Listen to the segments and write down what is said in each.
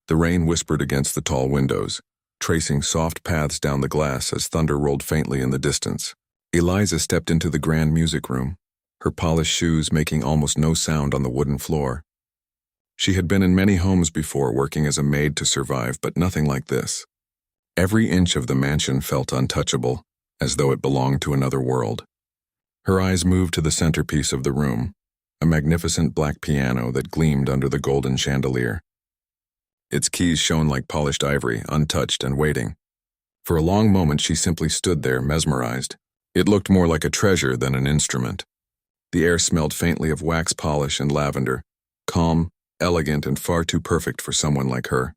The rain whispered against the tall windows, tracing soft paths down the glass as thunder rolled faintly in the distance. Eliza stepped into the grand music room, her polished shoes making almost no sound on the wooden floor. She had been in many homes before, working as a maid to survive, but nothing like this. Every inch of the mansion felt untouchable, as though it belonged to another world. Her eyes moved to the centerpiece of the room, a magnificent black piano that gleamed under the golden chandelier. Its keys shone like polished ivory, untouched and waiting. For a long moment she simply stood there, mesmerized. It looked more like a treasure than an instrument. The air smelled faintly of wax polish and lavender, calm, elegant, and far too perfect for someone like her.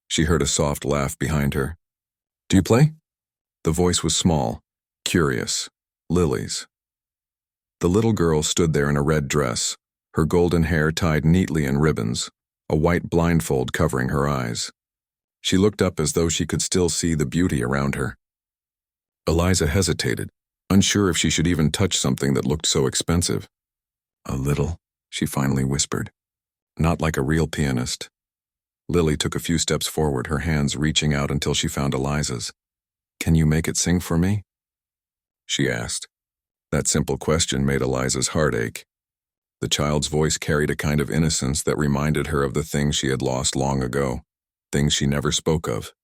She heard a soft laugh behind her. "Do you play?" The voice was small, curious. Lily's. The little girl stood there in a red dress, her golden hair tied neatly in ribbons, a white blindfold covering her eyes. She looked up as though she could still see the beauty around her. Eliza hesitated, unsure if she should even touch something that looked so expensive. "A little," she finally whispered. "Not like a real pianist." Lily took a few steps forward, her hands reaching out until she found Eliza's. "Can you make it sing for me?" she asked. That simple question made Eliza's heart ache. The child's voice carried a kind of innocence that reminded her of the things she had lost long ago, things she never spoke of.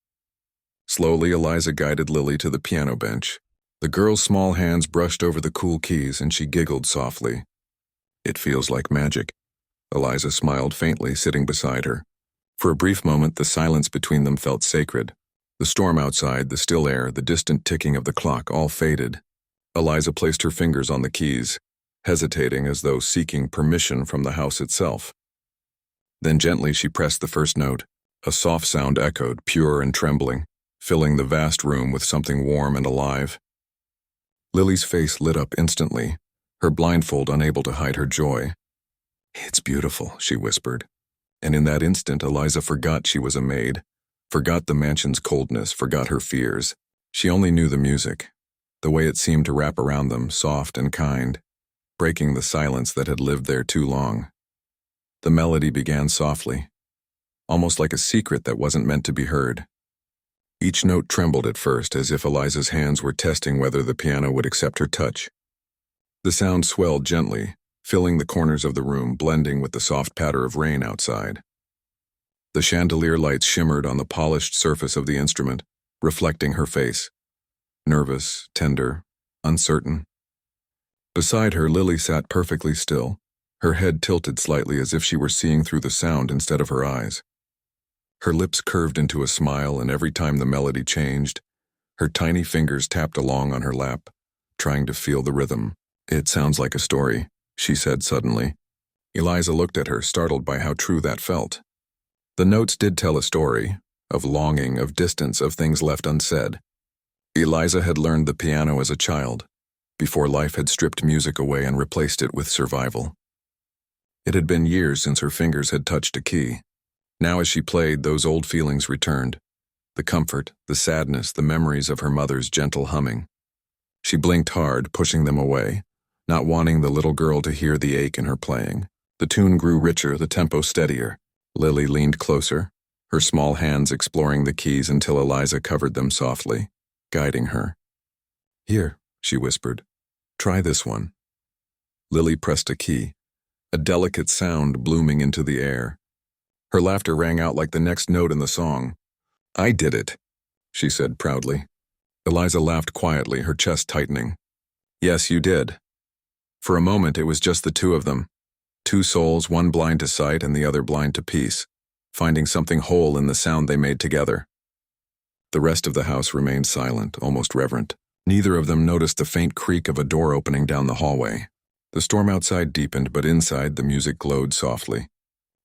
Slowly, Eliza guided Lily to the piano bench. The girl's small hands brushed over the cool keys and she giggled softly. "It feels like magic." Eliza smiled faintly, sitting beside her. For a brief moment, the silence between them felt sacred. The storm outside, the still air, the distant ticking of the clock all faded. Eliza placed her fingers on the keys, hesitating as though seeking permission from the house itself. Then gently she pressed the first note. A soft sound echoed, pure and trembling, filling the vast room with something warm and alive. Lily's face lit up instantly, her blindfold unable to hide her joy. "It's beautiful," she whispered. And in that instant, Eliza forgot she was a maid, forgot the mansion's coldness, forgot her fears. She only knew the music, the way it seemed to wrap around them, soft and kind, breaking the silence that had lived there too long. The melody began softly, almost like a secret that wasn't meant to be heard. Each note trembled at first, as if Eliza's hands were testing whether the piano would accept her touch. The sound swelled gently, filling the corners of the room, blending with the soft patter of rain outside. The chandelier lights shimmered on the polished surface of the instrument, reflecting her face. Nervous, tender, uncertain. Beside her, Lily sat perfectly still, her head tilted slightly as if she were seeing through the sound instead of her eyes. Her lips curved into a smile, and every time the melody changed, her tiny fingers tapped along on her lap, trying to feel the rhythm. "It sounds like a story," she said suddenly. Eliza looked at her, startled by how true that felt. The notes did tell a story, of longing, of distance, of things left unsaid. Eliza had learned the piano as a child, before life had stripped music away and replaced it with survival. It had been years since her fingers had touched a key. Now as she played, those old feelings returned. The comfort, the sadness, the memories of her mother's gentle humming. She blinked hard, pushing them away, not wanting the little girl to hear the ache in her playing. The tune grew richer, the tempo steadier. Lily leaned closer, her small hands exploring the keys until Eliza covered them softly, guiding her. "Here," she whispered. "Try this one." Lily pressed a key, a delicate sound blooming into the air. Her laughter rang out like the next note in the song. "I did it," she said proudly. Eliza laughed quietly, her chest tightening. "Yes, you did." For a moment, it was just the two of them. Two souls, one blind to sight and the other blind to peace, finding something whole in the sound they made together. The rest of the house remained silent, almost reverent. Neither of them noticed the faint creak of a door opening down the hallway. The storm outside deepened, but inside the music glowed softly,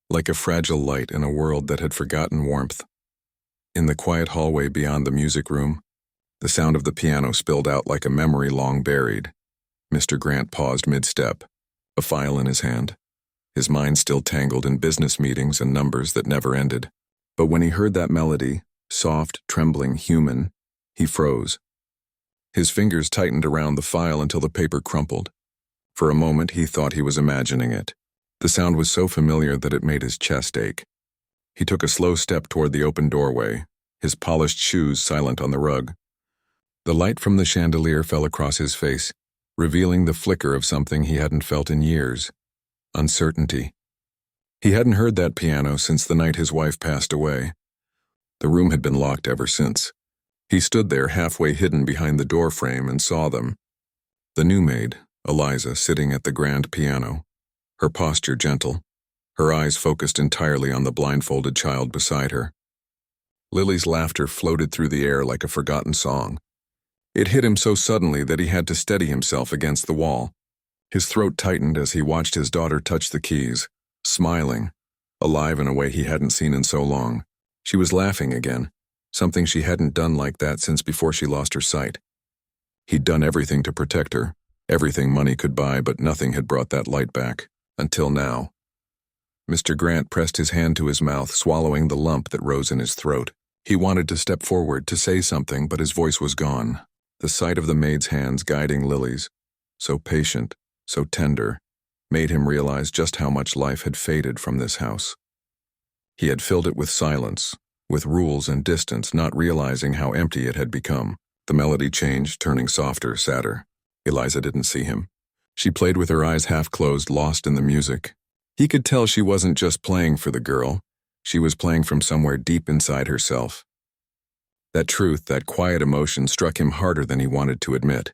like a fragile light in a world that had forgotten warmth. In the quiet hallway beyond the music room, the sound of the piano spilled out like a memory long buried. Mr. Grant paused mid-step, a file in his hand, his mind still tangled in business meetings and numbers that never ended. But when he heard that melody, soft, trembling, human, he froze. His fingers tightened around the file until the paper crumpled. For a moment, he thought he was imagining it. The sound was so familiar that it made his chest ache. He took a slow step toward the open doorway, his polished shoes silent on the rug. The light from the chandelier fell across his face, revealing the flicker of something he hadn't felt in years: uncertainty. He hadn't heard that piano since the night his wife passed away. The room had been locked ever since. He stood there halfway hidden behind the door frame and saw them. The new maid, Eliza, sitting at the grand piano, her posture gentle, her eyes focused entirely on the blindfolded child beside her. Lily's laughter floated through the air like a forgotten song. It hit him so suddenly that he had to steady himself against the wall. His throat tightened as he watched his daughter touch the keys, smiling, alive in a way he hadn't seen in so long. She was laughing again, something she hadn't done like that since before she lost her sight. He'd done everything to protect her, everything money could buy, but nothing had brought that light back, until now. Mr. Grant pressed his hand to his mouth, swallowing the lump that rose in his throat. He wanted to step forward, to say something, but his voice was gone. The sight of the maid's hands guiding Lily's, so patient, so tender, made him realize just how much life had faded from this house. He had filled it with silence, with rules and distance, not realizing how empty it had become. The melody changed, turning softer, sadder. Eliza didn't see him. She played with her eyes half closed, lost in the music. He could tell she wasn't just playing for the girl. She was playing from somewhere deep inside herself. That truth, that quiet emotion, struck him harder than he wanted to admit.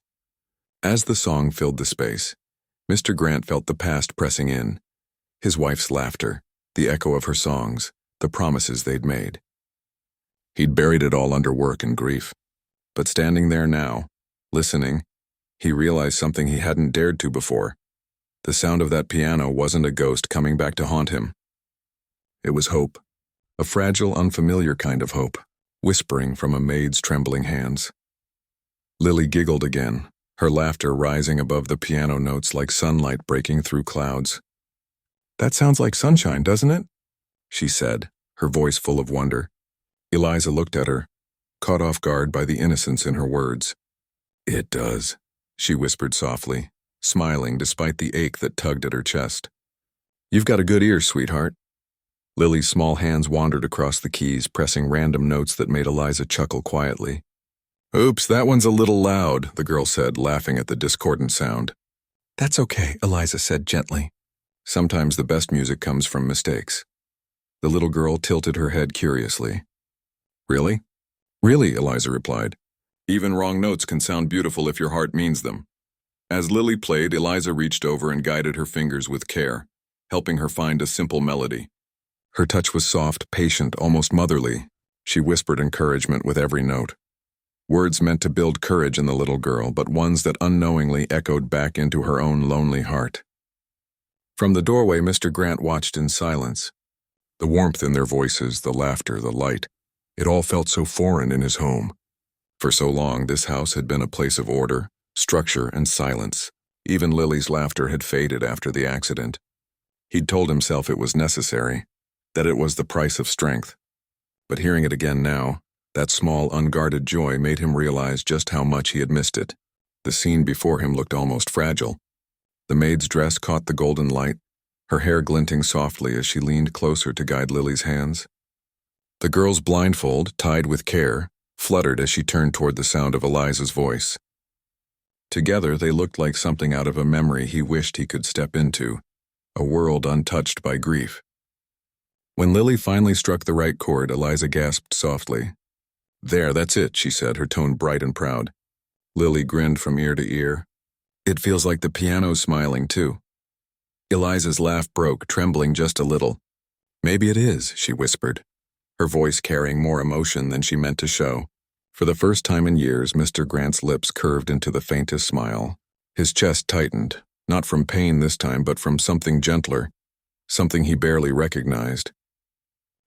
As the song filled the space, Mr. Grant felt the past pressing in. His wife's laughter, the echo of her songs, the promises they'd made. He'd buried it all under work and grief. But standing there now, listening, he realized something he hadn't dared to before. The sound of that piano wasn't a ghost coming back to haunt him. It was hope, a fragile, unfamiliar kind of hope, whispering from a maid's trembling hands. Lily giggled again, her laughter rising above the piano notes like sunlight breaking through clouds. "That sounds like sunshine, doesn't it?" she said, her voice full of wonder. Eliza looked at her, caught off guard by the innocence in her words. "It does," she whispered softly, smiling despite the ache that tugged at her chest. "You've got a good ear, sweetheart." Lily's small hands wandered across the keys, pressing random notes that made Eliza chuckle quietly. "Oops, that one's a little loud," the girl said, laughing at the discordant sound. "That's okay," Eliza said gently. "Sometimes the best music comes from mistakes." The little girl tilted her head curiously. "Really?" "Really," Eliza replied. "Even wrong notes can sound beautiful if your heart means them." As Lily played, Eliza reached over and guided her fingers with care, helping her find a simple melody. Her touch was soft, patient, almost motherly. She whispered encouragement with every note. Words meant to build courage in the little girl, but ones that unknowingly echoed back into her own lonely heart. From the doorway, Mr. Grant watched in silence. The warmth in their voices, the laughter, the light, it all felt so foreign in his home. For so long, this house had been a place of order, structure, and silence. Even Lily's laughter had faded after the accident. He'd told himself it was necessary, that it was the price of strength. But hearing it again now, that small, unguarded joy made him realize just how much he had missed it. The scene before him looked almost fragile. The maid's dress caught the golden light, her hair glinting softly as she leaned closer to guide Lily's hands. The girl's blindfold, tied with care, fluttered as she turned toward the sound of Eliza's voice. Together they looked like something out of a memory he wished he could step into, a world untouched by grief. When Lily finally struck the right chord, Eliza gasped softly. "There, that's it," she said, her tone bright and proud. Lily grinned from ear to ear. "It feels like the piano's smiling, too." Eliza's laugh broke, trembling just a little. "Maybe it is," she whispered, her voice carrying more emotion than she meant to show. For the first time in years, Mr. Grant's lips curved into the faintest smile. His chest tightened, not from pain this time, but from something gentler, something he barely recognized.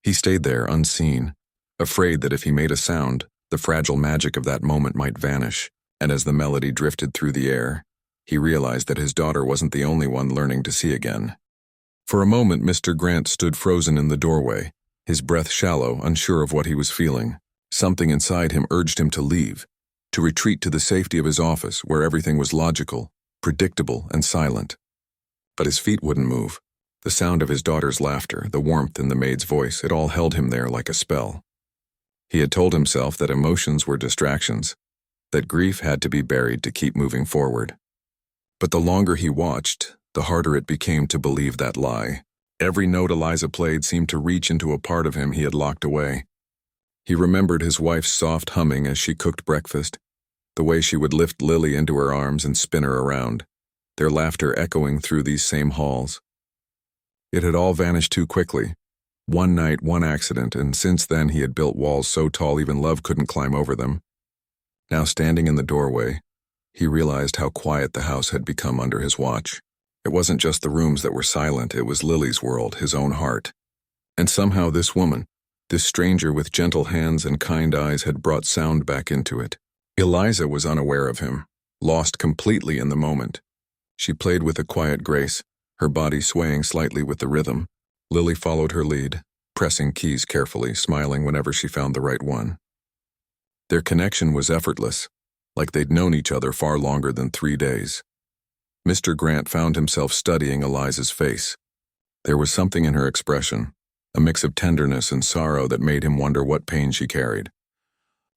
He stayed there, unseen, afraid that if he made a sound, the fragile magic of that moment might vanish, and as the melody drifted through the air, he realized that his daughter wasn't the only one learning to see again. For a moment, Mr. Grant stood frozen in the doorway, his breath shallow, unsure of what he was feeling. Something inside him urged him to leave, to retreat to the safety of his office where everything was logical, predictable, and silent. But his feet wouldn't move. The sound of his daughter's laughter, the warmth in the maid's voice, it all held him there like a spell. He had told himself that emotions were distractions, that grief had to be buried to keep moving forward. But the longer he watched, the harder it became to believe that lie. Every note Eliza played seemed to reach into a part of him he had locked away. He remembered his wife's soft humming as she cooked breakfast, the way she would lift Lily into her arms and spin her around, their laughter echoing through these same halls. It had all vanished too quickly. One night, one accident, and since then he had built walls so tall even love couldn't climb over them. Now standing in the doorway, he realized how quiet the house had become under his watch. It wasn't just the rooms that were silent, it was Lily's world, his own heart. And somehow this woman, this stranger with gentle hands and kind eyes, had brought sound back into it. Eliza was unaware of him, lost completely in the moment. She played with a quiet grace, her body swaying slightly with the rhythm. Lily followed her lead, pressing keys carefully, smiling whenever she found the right one. Their connection was effortless, like they'd known each other far longer than 3 days. Mr. Grant found himself studying Eliza's face. There was something in her expression, a mix of tenderness and sorrow that made him wonder what pain she carried.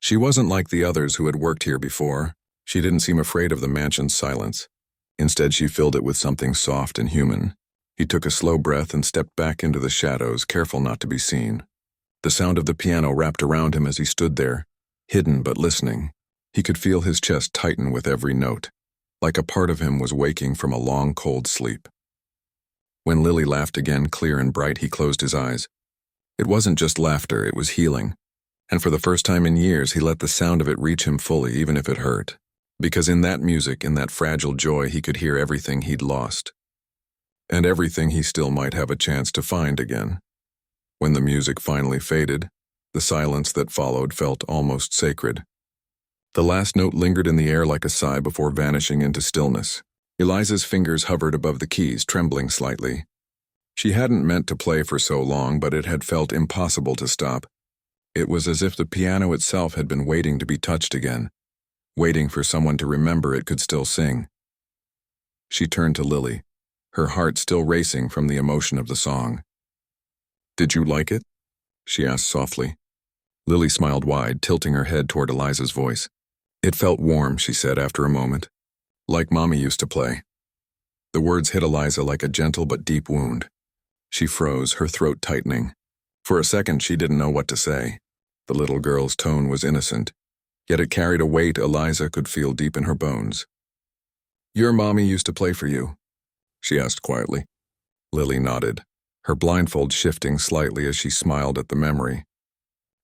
She wasn't like the others who had worked here before. She didn't seem afraid of the mansion's silence. Instead, she filled it with something soft and human. He took a slow breath and stepped back into the shadows, careful not to be seen. The sound of the piano wrapped around him as he stood there, hidden but listening. He could feel his chest tighten with every note, like a part of him was waking from a long, cold sleep. When Lily laughed again, clear and bright, he closed his eyes. It wasn't just laughter, it was healing. And for the first time in years, he let the sound of it reach him fully, even if it hurt. Because in that music, in that fragile joy, he could hear everything he'd lost. And everything he still might have a chance to find again. When the music finally faded, the silence that followed felt almost sacred. The last note lingered in the air like a sigh before vanishing into stillness. Eliza's fingers hovered above the keys, trembling slightly. She hadn't meant to play for so long, but it had felt impossible to stop. It was as if the piano itself had been waiting to be touched again, waiting for someone to remember it could still sing. She turned to Lily, her heart still racing from the emotion of the song. "Did you like it?" she asked softly. Lily smiled wide, tilting her head toward Eliza's voice. "It felt warm," she said after a moment. "Like Mommy used to play." The words hit Eliza like a gentle but deep wound. She froze, her throat tightening. For a second, she didn't know what to say. The little girl's tone was innocent, yet it carried a weight Eliza could feel deep in her bones. "Your Mommy used to play for you?" she asked quietly. Lily nodded, her blindfold shifting slightly as she smiled at the memory.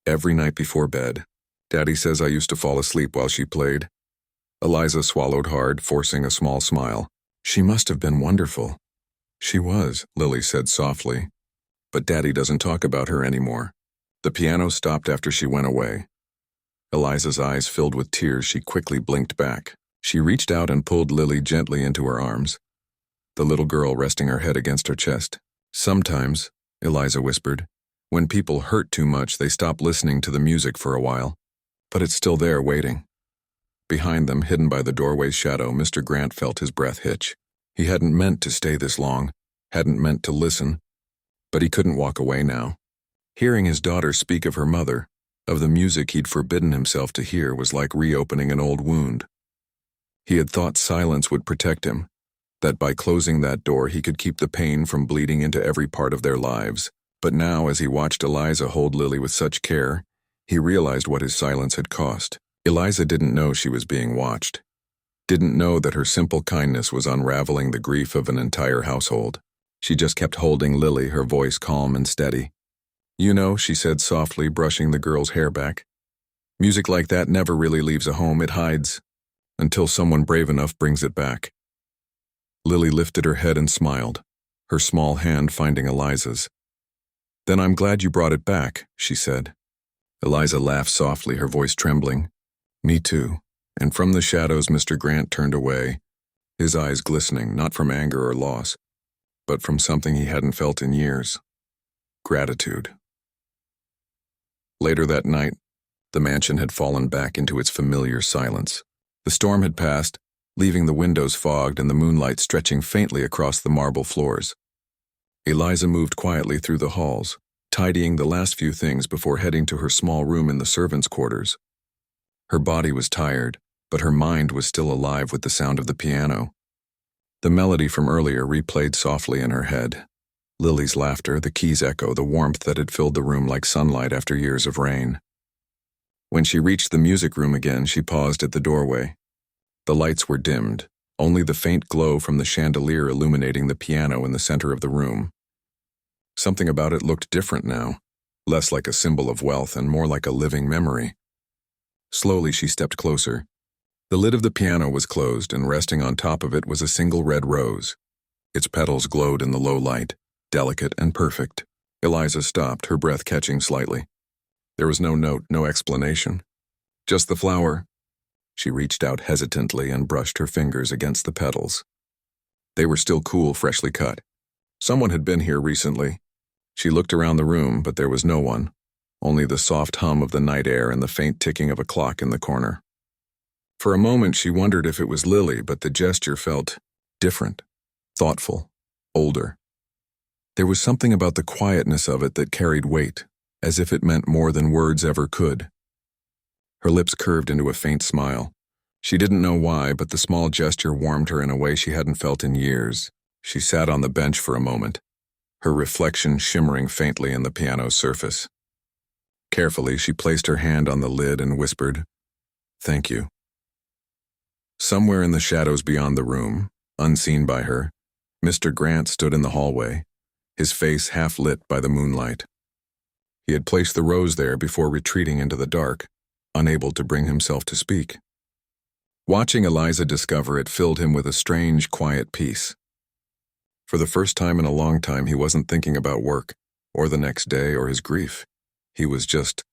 "Every night before bed, Daddy says I used to fall asleep while she played." Eliza swallowed hard, forcing a small smile. "She must have been wonderful." "She was," Lily said softly. "But Daddy doesn't talk about her anymore." The piano stopped after she went away. Eliza's eyes filled with tears. She quickly blinked back. She reached out and pulled Lily gently into her arms, the little girl resting her head against her chest. "Sometimes," Eliza whispered, "when people hurt too much, they stop listening to the music for a while. But it's still there waiting." Behind them, hidden by the doorway's shadow, Mr. Grant felt his breath hitch. He hadn't meant to stay this long, hadn't meant to listen, but he couldn't walk away now. Hearing his daughter speak of her mother, of the music he'd forbidden himself to hear, was like reopening an old wound. He had thought silence would protect him, that by closing that door he could keep the pain from bleeding into every part of their lives. But now, as he watched Eliza hold Lily with such care, he realized what his silence had cost. Eliza didn't know she was being watched, didn't know that her simple kindness was unraveling the grief of an entire household. She just kept holding Lily, her voice calm and steady. "You know," she said softly, brushing the girl's hair back, "music like that never really leaves a home. It hides, until someone brave enough brings it back." Lily lifted her head and smiled, her small hand finding Eliza's. "Then I'm glad you brought it back," she said. Eliza laughed softly, her voice trembling. "Me too." And from the shadows, Mr. Grant turned away, his eyes glistening, not from anger or loss, but from something he hadn't felt in years: gratitude. Later that night, the mansion had fallen back into its familiar silence. The storm had passed, leaving the windows fogged and the moonlight stretching faintly across the marble floors. Eliza moved quietly through the halls, tidying the last few things before heading to her small room in the servants' quarters. Her body was tired, but her mind was still alive with the sound of the piano. The melody from earlier replayed softly in her head. Lily's laughter, the keys' echo, the warmth that had filled the room like sunlight after years of rain. When she reached the music room again, she paused at the doorway. The lights were dimmed, only the faint glow from the chandelier illuminating the piano in the center of the room. Something about it looked different now, less like a symbol of wealth and more like a living memory. Slowly she stepped closer. The lid of the piano was closed, and resting on top of it was a single red rose. Its petals glowed in the low light, delicate and perfect. Eliza stopped, her breath catching slightly. There was no note, no explanation. Just the flower. She reached out hesitantly and brushed her fingers against the petals. They were still cool, freshly cut. Someone had been here recently. She looked around the room, but there was no one, only the soft hum of the night air and the faint ticking of a clock in the corner. For a moment she wondered if it was Lily, but the gesture felt different, thoughtful, older. There was something about the quietness of it that carried weight, as if it meant more than words ever could. Her lips curved into a faint smile. She didn't know why, but the small gesture warmed her in a way she hadn't felt in years. She sat on the bench for a moment, her reflection shimmering faintly in the piano's surface. Carefully, she placed her hand on the lid and whispered, "Thank you." Somewhere in the shadows beyond the room, unseen by her, Mr. Grant stood in the hallway, his face half lit by the moonlight. He had placed the rose there before retreating into the dark, unable to bring himself to speak. Watching Eliza discover it filled him with a strange, quiet peace. For the first time in a long time, he wasn't thinking about work, or the next day, or his grief. He was just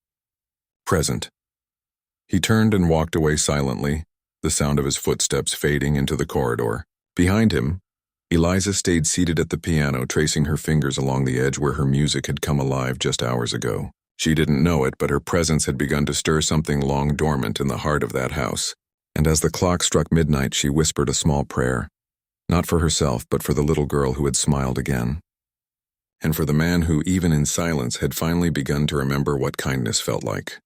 present. He turned and walked away silently, the sound of his footsteps fading into the corridor. Behind him, Eliza stayed seated at the piano, tracing her fingers along the edge where her music had come alive just hours ago. She didn't know it, but her presence had begun to stir something long dormant in the heart of that house. And as the clock struck midnight, she whispered a small prayer, not for herself, but for the little girl who had smiled again, and for the man who, even in silence, had finally begun to remember what kindness felt like.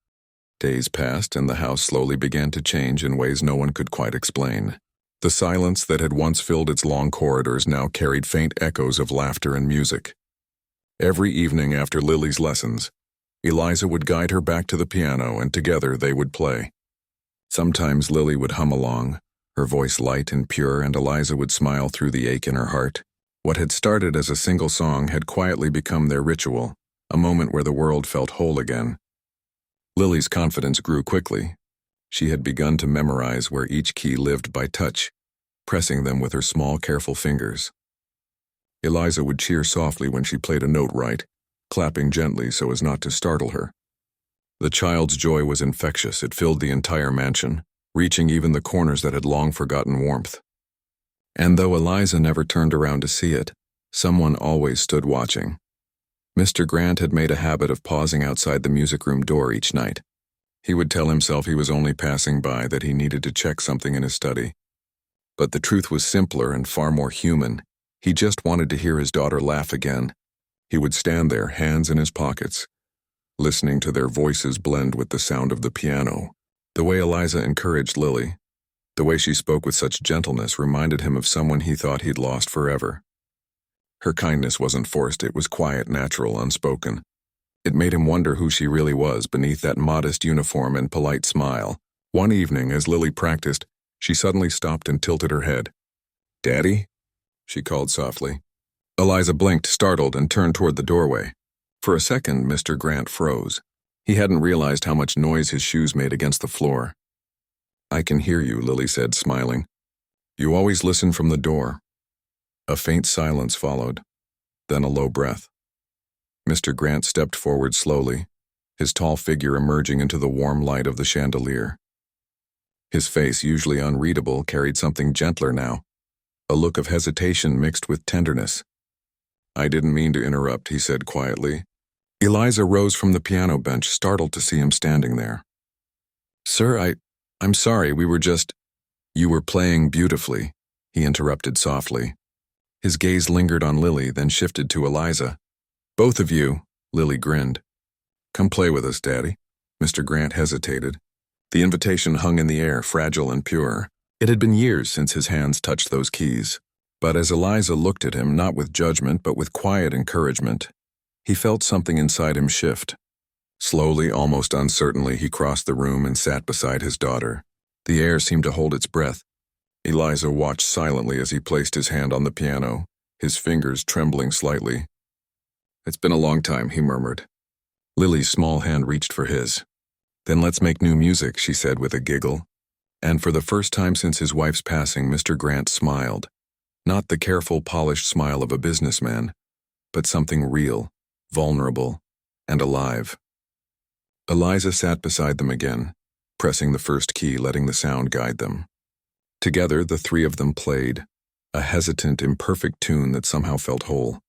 Days passed, and the house slowly began to change in ways no one could quite explain. The silence that had once filled its long corridors now carried faint echoes of laughter and music. Every evening after Lily's lessons, Eliza would guide her back to the piano, and together they would play. Sometimes Lily would hum along, her voice light and pure, and Eliza would smile through the ache in her heart. What had started as a single song had quietly become their ritual, a moment where the world felt whole again. Lily's confidence grew quickly. She had begun to memorize where each key lived by touch, pressing them with her small, careful fingers. Eliza would cheer softly when she played a note right, clapping gently so as not to startle her. The child's joy was infectious. It filled the entire mansion, reaching even the corners that had long forgotten warmth. And though Eliza never turned around to see it, someone always stood watching. Mr. Grant had made a habit of pausing outside the music room door each night. He would tell himself he was only passing by, that he needed to check something in his study. But the truth was simpler and far more human. He just wanted to hear his daughter laugh again. He would stand there, hands in his pockets, listening to their voices blend with the sound of the piano. The way Eliza encouraged Lily, the way she spoke with such gentleness, reminded him of someone he thought he'd lost forever. Her kindness wasn't forced, it was quiet, natural, unspoken. It made him wonder who she really was beneath that modest uniform and polite smile. One evening, as Lily practiced, she suddenly stopped and tilted her head. "Daddy?" she called softly. Eliza blinked, startled, and turned toward the doorway. For a second, Mr. Grant froze. He hadn't realized how much noise his shoes made against the floor. "I can hear you," Lily said, smiling. "You always listen from the door." A faint silence followed, then a low breath. Mr. Grant stepped forward slowly, his tall figure emerging into the warm light of the chandelier. His face, usually unreadable, carried something gentler now, a look of hesitation mixed with tenderness. "I didn't mean to interrupt," he said quietly. Eliza rose from the piano bench, startled to see him standing there. "Sir, I'm sorry, we were just—" "You were playing beautifully," he interrupted softly. His gaze lingered on Lily, then shifted to Eliza. "Both of you," Lily grinned. "Come play with us, Daddy." Mr. Grant hesitated. The invitation hung in the air, fragile and pure. It had been years since his hands touched those keys. But as Eliza looked at him, not with judgment but with quiet encouragement, he felt something inside him shift. Slowly, almost uncertainly, he crossed the room and sat beside his daughter. The air seemed to hold its breath. Eliza watched silently as he placed his hand on the piano, his fingers trembling slightly. "It's been a long time," he murmured. Lily's small hand reached for his. "Then let's make new music," she said with a giggle. And for the first time since his wife's passing, Mr. Grant smiled. Not the careful, polished smile of a businessman, but something real, vulnerable, and alive. Eliza sat beside them again, pressing the first key, letting the sound guide them. Together, the three of them played, a hesitant, imperfect tune that somehow felt whole.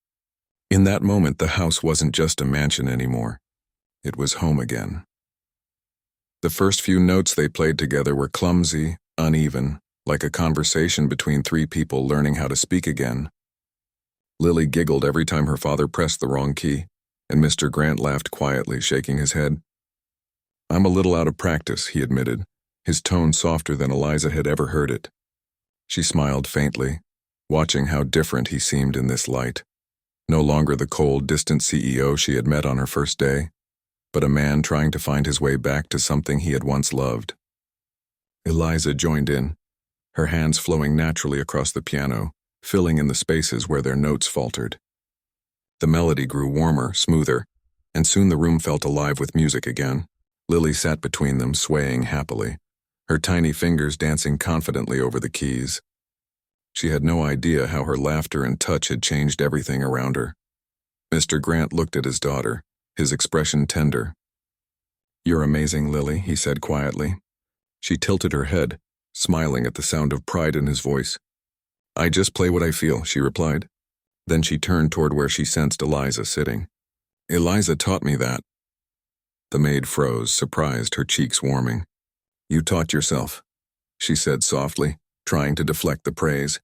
In that moment, the house wasn't just a mansion anymore. It was home again. The first few notes they played together were clumsy, uneven, like a conversation between three people learning how to speak again. Lily giggled every time her father pressed the wrong key, and Mr. Grant laughed quietly, shaking his head. "I'm a little out of practice," he admitted, his tone softer than Eliza had ever heard it. She smiled faintly, watching how different he seemed in this light. No longer the cold, distant CEO she had met on her first day, but a man trying to find his way back to something he had once loved. Eliza joined in, her hands flowing naturally across the piano, filling in the spaces where their notes faltered. The melody grew warmer, smoother, and soon the room felt alive with music again. Lily sat between them, swaying happily, her tiny fingers dancing confidently over the keys. She had no idea how her laughter and touch had changed everything around her. Mr. Grant looked at his daughter, his expression tender. "You're amazing, Lily," he said quietly. She tilted her head, smiling at the sound of pride in his voice. "I just play what I feel," she replied. Then she turned toward where she sensed Eliza sitting. "Eliza taught me that." The maid froze, surprised, her cheeks warming. "You taught yourself," she said softly, trying to deflect the praise.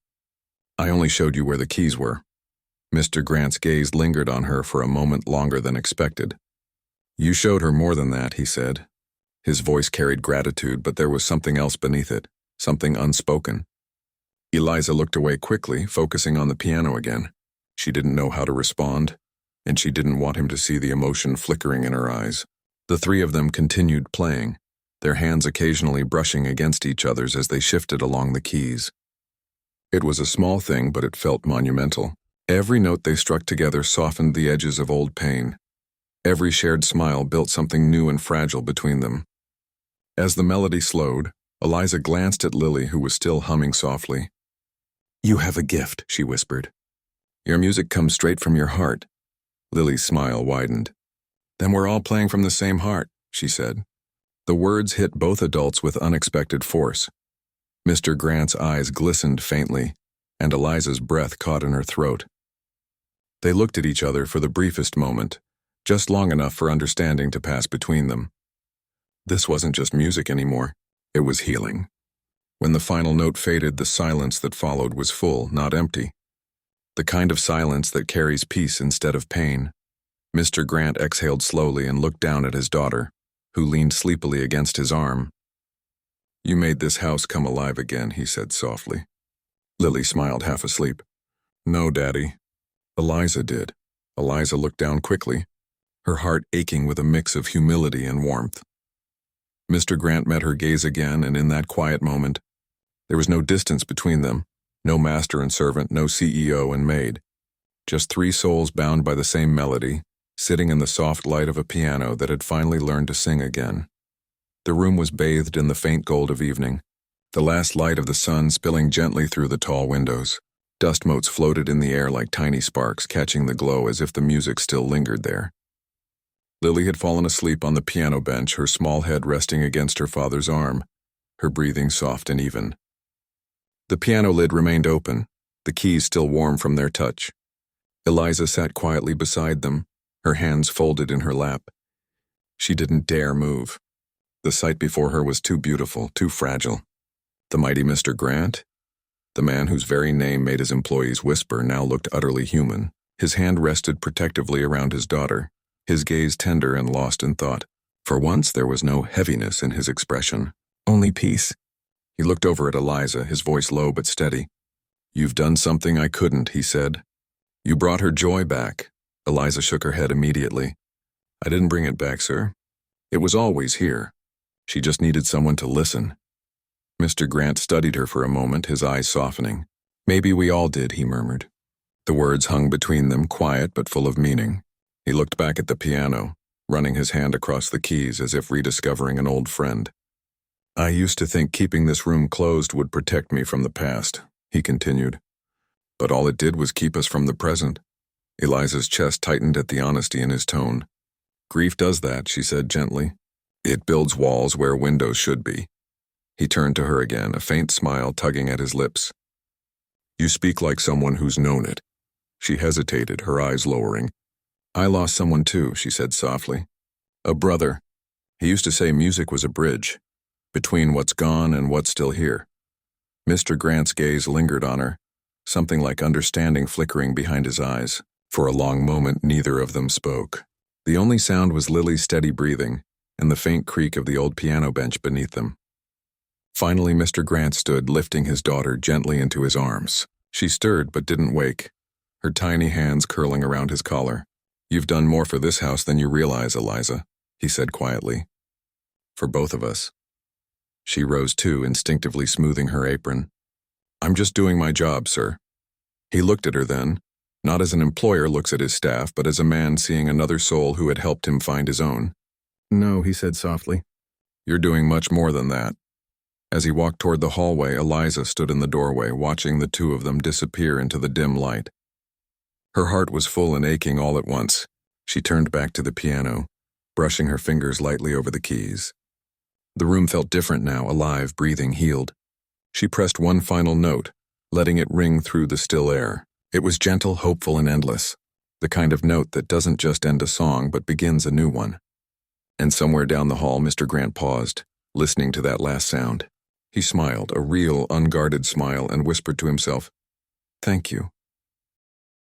"I only showed you where the keys were." Mr. Grant's gaze lingered on her for a moment longer than expected. "You showed her more than that," he said. His voice carried gratitude, but there was something else beneath it, something unspoken. Eliza looked away quickly, focusing on the piano again. She didn't know how to respond, and she didn't want him to see the emotion flickering in her eyes. The three of them continued playing, their hands occasionally brushing against each other's as they shifted along the keys. It was a small thing, but it felt monumental. Every note they struck together softened the edges of old pain. Every shared smile built something new and fragile between them. As the melody slowed, Eliza glanced at Lily, who was still humming softly. "You have a gift," she whispered. "Your music comes straight from your heart." Lily's smile widened. "Then we're all playing from the same heart," she said. The words hit both adults with unexpected force. Mr. Grant's eyes glistened faintly, and Eliza's breath caught in her throat. They looked at each other for the briefest moment, just long enough for understanding to pass between them. This wasn't just music anymore, it was healing. When the final note faded, the silence that followed was full, not empty. The kind of silence that carries peace instead of pain. Mr. Grant exhaled slowly and looked down at his daughter, who leaned sleepily against his arm. "You made this house come alive again," he said softly. Lily smiled, half asleep. "No, Daddy." Eliza did. Eliza looked down quickly, her heart aching with a mix of humility and warmth. Mr. Grant met her gaze again, and in that quiet moment, there was no distance between them, no master and servant, no CEO and maid. Just three souls bound by the same melody, sitting in the soft light of a piano that had finally learned to sing again. The room was bathed in the faint gold of evening, the last light of the sun spilling gently through the tall windows. Dust motes floated in the air like tiny sparks, catching the glow as if the music still lingered there. Lily had fallen asleep on the piano bench, her small head resting against her father's arm, her breathing soft and even. The piano lid remained open, the keys still warm from their touch. Eliza sat quietly beside them, her hands folded in her lap. She didn't dare move. The sight before her was too beautiful, too fragile. The mighty Mr. Grant? The man whose very name made his employees whisper now looked utterly human. His hand rested protectively around his daughter, his gaze tender and lost in thought. For once there was no heaviness in his expression, only peace. He looked over at Eliza, his voice low but steady. "You've done something I couldn't," he said. "You brought her joy back." Eliza shook her head immediately. "I didn't bring it back, sir. It was always here. She just needed someone to listen." Mr. Grant studied her for a moment, his eyes softening. "Maybe we all did," he murmured. The words hung between them, quiet but full of meaning. He looked back at the piano, running his hand across the keys as if rediscovering an old friend. "I used to think keeping this room closed would protect me from the past," he continued. "But all it did was keep us from the present." Eliza's chest tightened at the honesty in his tone. "Grief does that," she said gently. "It builds walls where windows should be." He turned to her again, a faint smile tugging at his lips. "You speak like someone who's known it." She hesitated, her eyes lowering. "I lost someone too," she said softly. "A brother. He used to say music was a bridge between what's gone and what's still here." Mr. Grant's gaze lingered on her, something like understanding flickering behind his eyes. For a long moment, neither of them spoke. The only sound was Lily's steady breathing and the faint creak of the old piano bench beneath them. Finally, Mr. Grant stood, lifting his daughter gently into his arms. She stirred but didn't wake, her tiny hands curling around his collar. "You've done more for this house than you realize, Eliza," he said quietly. "For both of us." She rose too, instinctively smoothing her apron. "I'm just doing my job, sir." He looked at her then, not as an employer looks at his staff, but as a man seeing another soul who had helped him find his own. "No," he said softly. "You're doing much more than that." As he walked toward the hallway, Eliza stood in the doorway, watching the two of them disappear into the dim light. Her heart was full and aching all at once. She turned back to the piano, brushing her fingers lightly over the keys. The room felt different now, alive, breathing, healed. She pressed one final note, letting it ring through the still air. It was gentle, hopeful, and endless, the kind of note that doesn't just end a song but begins a new one. And somewhere down the hall, Mr. Grant paused, listening to that last sound. He smiled, a real, unguarded smile, and whispered to himself, "Thank you."